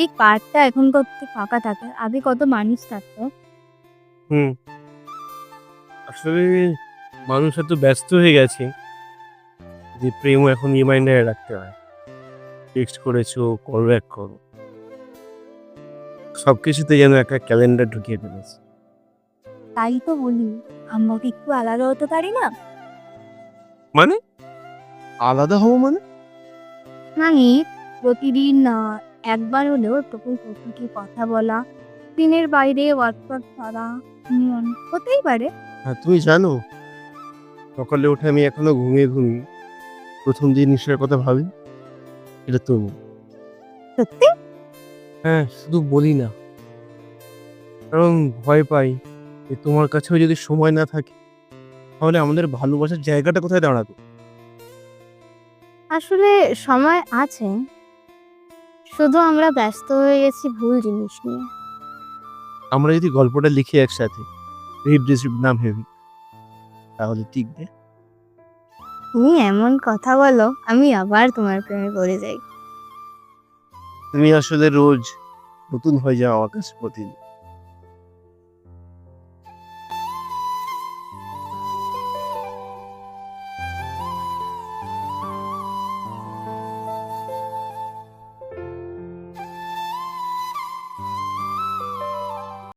এই পার্কটা এখন কত ফাঁকা থাকে, আগে কত মানুষ থাকতো। হুম। আসলে মানুষ এত ব্যস্ত হয়ে গেছে যে প্রেমও এখন রিমাইন্ডারে রাখতে হয়। টেক্সট করেছো, কল ব্যাক করো। সবকিছুতে যেন একটা ক্যালেন্ডার ঢুকিয়ে ফেলেছে। তাই তো বলি, আমরা কি একটু আলাদা হতে পারি না? মানে? আলাদা হবো মানে? মানে প্রতিদিন একবার হলেও তোকে প্রকৃতি কথা বলা, দিনের বাইরে হোয়াটসঅ্যাপ ছাড়া হতেই পারে। হ্যাঁ, তুমি জানো সকালে উঠে আমি এখনো ঘুমিয়ে ১ম জিনিসটার কথা ভাবি, এটা তুমি। সত্যি? হ্যাঁ, শুধু বলি না। কারণ ভয় পাই যে তোমার কাছেও যদি সময় না থাকে, তাহলে আমাদের ভালোবাসার জায়গাটা কোথায় দাঁড়াবে? আসলে সময় আছে, শুধু আমরা ব্যস্ত হয়ে গেছি ভুল জিনিস নিয়ে। আমরা যদি গল্পটা লিখি একসাথে, রিড রিসিপ্ট না ভেবে, তাহলে টিকবে। তুমি এমন কথা বলো, আমি আবার তোমার প্রেমে পড়ে যাই। তুমি আসলে রোজ নতুন হয়ে যাও আমার কাছে প্রতিদিন।